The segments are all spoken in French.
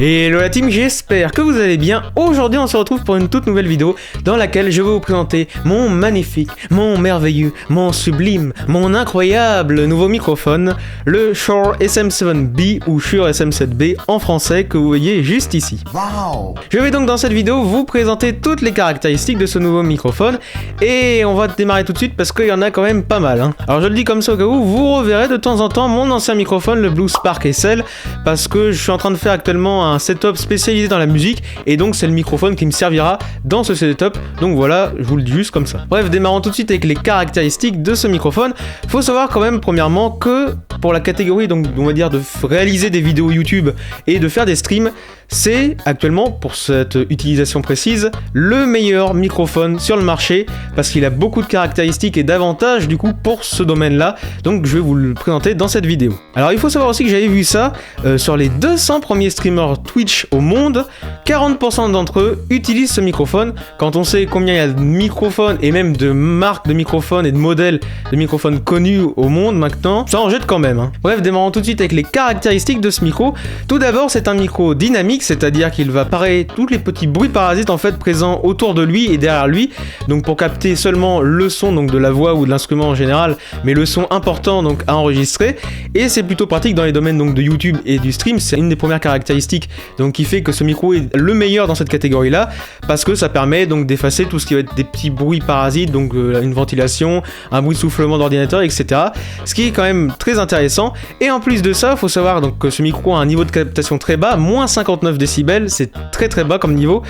Hello la team, j'espère que vous allez bien. Aujourd'hui on se retrouve pour une toute nouvelle vidéo dans laquelle je vais vous présenter mon magnifique, mon merveilleux, mon sublime, mon incroyable nouveau microphone, le Shure SM7B ou Shure SM7B en français que vous voyez juste ici. Wow. Je vais donc dans cette vidéo vous présenter toutes les caractéristiques de ce nouveau microphone et on va démarrer tout de suite parce qu'il y en a quand même pas mal. Alors je le dis comme ça au cas où, vous reverrez de temps en temps mon ancien microphone, le Blue Spark SL, parce que je suis en train de faire actuellement un setup spécialisé dans la musique et donc c'est le microphone qui me servira dans ce setup, donc voilà, je vous le dis juste comme ça. Bref, démarrons tout de suite avec les caractéristiques de ce microphone. Faut savoir quand même premièrement que pour la catégorie, donc on va dire de réaliser des vidéos YouTube et de faire des streams, c'est actuellement, pour cette utilisation précise, le meilleur microphone sur le marché parce qu'il a beaucoup de caractéristiques et d'avantages du coup pour ce domaine-là, donc je vais vous le présenter dans cette vidéo. Alors il faut savoir aussi que j'avais vu ça, sur les 200 premiers streamers Twitch au monde, 40% d'entre eux utilisent ce microphone. Quand on sait combien il y a de microphones et même de marques de microphones et de modèles de microphones connus au monde maintenant, ça en jette quand même. Bref, démarrons tout de suite avec les caractéristiques de ce micro. Tout d'abord, c'est un micro dynamique, c'est-à-dire qu'il va parer tous les petits bruits parasites en fait présents autour de lui et derrière lui, donc pour capter seulement le son donc de la voix ou de l'instrument en général, mais le son important donc à enregistrer, et c'est plutôt pratique dans les domaines donc de YouTube et du stream. C'est une des premières caractéristiques donc qui fait que ce micro est le meilleur dans cette catégorie là, parce que ça permet donc d'effacer tout ce qui va être des petits bruits parasites, donc une ventilation, un bruit de soufflement d'ordinateur, etc. Ce qui est quand même très intéressant. Et en plus de ça, il faut savoir donc que ce micro a un niveau de captation très bas, moins 59 décibels, c'est très très bas comme niveau,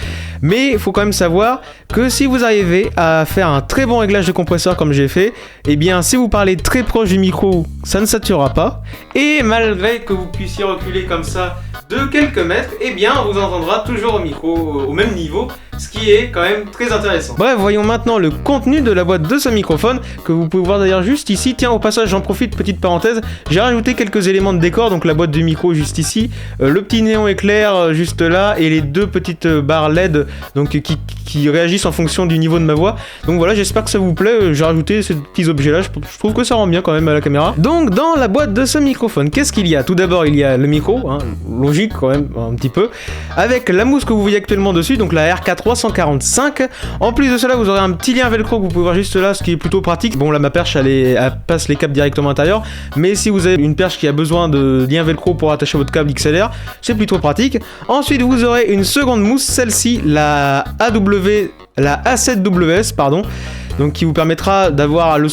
mais il faut quand même savoir que si vous arrivez à faire un très bon réglage de compresseur comme j'ai fait, et bien si vous parlez très proche du micro, ça ne saturera pas, et malgré que vous puissiez reculer comme ça de quelques mètres, et bien on vous entendra toujours au micro au même niveau, ce qui est quand même très intéressant. Bref, voyons maintenant le contenu de la boîte de ce microphone, que vous pouvez voir d'ailleurs juste ici. Tiens, au passage, j'en profite, petite parenthèse, j'ai rajouté quelques éléments de décor, donc la boîte du micro juste ici, le petit néon éclair juste là, et les deux petites barres LED donc, qui réagissent en fonction du niveau de ma voix. Donc voilà, j'espère que ça vous plaît, j'ai rajouté ces petits objets-là, je trouve que ça rend bien quand même à la caméra. Donc dans la boîte de ce microphone, qu'est-ce qu'il y a? Tout d'abord, il y a le micro, logique quand même, un petit peu, avec la mousse que vous voyez actuellement dessus, donc la RK345. En plus de cela, vous aurez un petit lien velcro que vous pouvez voir juste là, ce qui est plutôt pratique. Bon, là ma perche elle passe les câbles directement à l'intérieur, mais si vous avez une perche qui a besoin de lien velcro pour attacher votre câble XLR, c'est plutôt pratique. Ensuite, vous aurez une seconde mousse, celle-ci, la A7WS, pardon. Donc qui vous permettra d'avoir un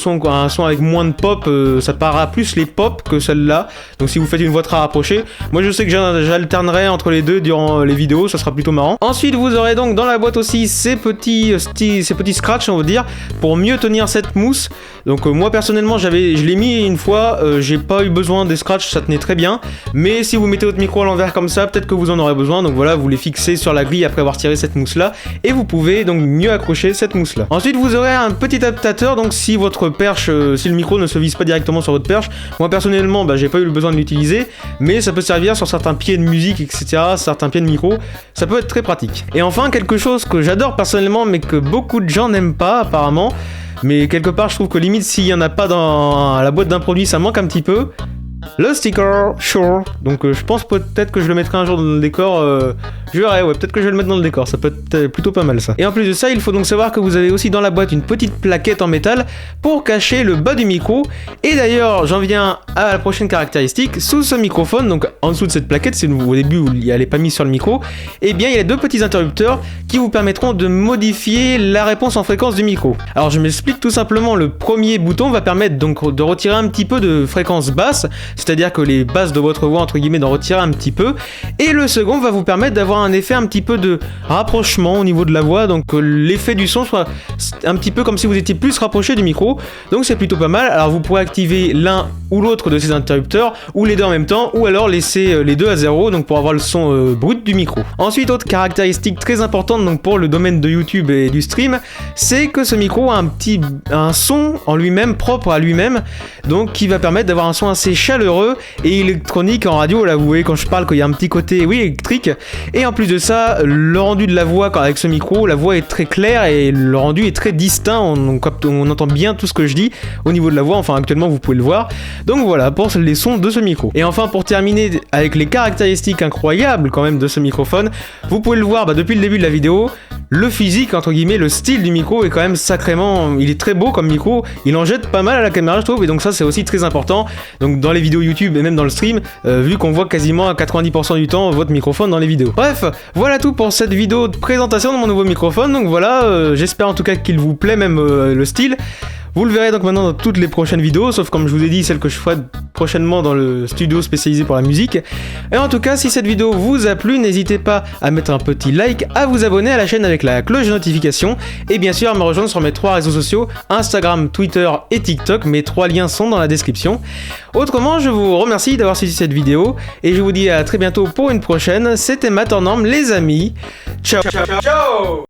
son avec moins de pop, ça parera plus les pop que celle-là. Donc si vous faites une voix très rapprochée, moi je sais que j'alternerai entre les deux durant les vidéos, ça sera plutôt marrant. Ensuite vous aurez donc dans la boîte aussi ces petits scratchs, on va dire, pour mieux tenir cette mousse. Donc moi personnellement je l'ai mis une fois, j'ai pas eu besoin des scratchs, ça tenait très bien. Mais si vous mettez votre micro à l'envers comme ça, peut-être que vous en aurez besoin. Donc voilà, vous les fixez sur la grille après avoir tiré cette mousse là, et vous pouvez donc mieux accrocher cette mousse là. Ensuite vous aurez un petit adaptateur, donc si votre perche, si le micro ne se vise pas directement sur votre perche, moi personnellement j'ai pas eu le besoin de l'utiliser, mais ça peut servir sur certains pieds de musique, etc., certains pieds de micro, ça peut être très pratique. Et enfin quelque chose que j'adore personnellement mais que beaucoup de gens n'aiment pas apparemment, mais quelque part je trouve que limite s'il y en a pas dans la boîte d'un produit ça manque un petit peu, le sticker Shure. Donc je pense peut-être que je le mettrai un jour dans le décor, je verrai, ouais, peut-être que je vais le mettre dans le décor, ça peut être plutôt pas mal ça. Et en plus de ça, il faut donc savoir que vous avez aussi dans la boîte une petite plaquette en métal pour cacher le bas du micro. Et d'ailleurs, j'en viens à la prochaine caractéristique. Sous ce microphone, donc en dessous de cette plaquette, c'est au début où elle n'est pas mise sur le micro, et bien il y a deux petits interrupteurs qui vous permettront de modifier la réponse en fréquence du micro. Alors je m'explique tout simplement, le premier bouton va permettre donc de retirer un petit peu de fréquence basse, c'est-à-dire que les basses de votre voix entre guillemets d'en retirer un petit peu, et le second va vous permettre d'avoir un effet un petit peu de rapprochement au niveau de la voix, donc l'effet du son soit un petit peu comme si vous étiez plus rapproché du micro, donc c'est plutôt pas mal. Alors vous pourrez activer l'un ou l'autre de ces interrupteurs, ou les deux en même temps, ou alors laisser les deux à 0, donc pour avoir le son brut du micro. Ensuite, autre caractéristique très importante donc pour le domaine de YouTube et du stream, c'est que ce micro a un son en lui-même, propre à lui-même, donc qui va permettre d'avoir un son assez chaleureux chaleureux et électronique en radio. Là, vous voyez quand je parle qu'il y a un petit côté, oui, électrique. Et en plus de ça, le rendu de la voix avec ce micro, la voix est très claire et le rendu est très distinct. On entend bien tout ce que je dis au niveau de la voix. Enfin, actuellement, vous pouvez le voir. Donc voilà pour les sons de ce micro. Et enfin, pour terminer avec les caractéristiques incroyables quand même de ce microphone, vous pouvez le voir depuis le début de la vidéo. Le physique, entre guillemets, le style du micro est quand même sacrément... Il est très beau comme micro, il en jette pas mal à la caméra je trouve, et donc ça c'est aussi très important. Donc dans les vidéos YouTube et même dans le stream, vu qu'on voit quasiment à 90% du temps votre microphone dans les vidéos. Bref, voilà tout pour cette vidéo de présentation de mon nouveau microphone, donc voilà, j'espère en tout cas qu'il vous plaît, même le style. Vous le verrez donc maintenant dans toutes les prochaines vidéos, sauf comme je vous ai dit, celle que je ferai prochainement dans le studio spécialisé pour la musique. Et en tout cas, si cette vidéo vous a plu, n'hésitez pas à mettre un petit like, à vous abonner à la chaîne avec la cloche de notification, et bien sûr à me rejoindre sur mes 3 réseaux sociaux, Instagram, Twitter et TikTok. Mes 3 liens sont dans la description. Autrement, je vous remercie d'avoir suivi cette vidéo, et je vous dis à très bientôt pour une prochaine. C'était Matt en Norme, les amis. Ciao, ciao, ciao.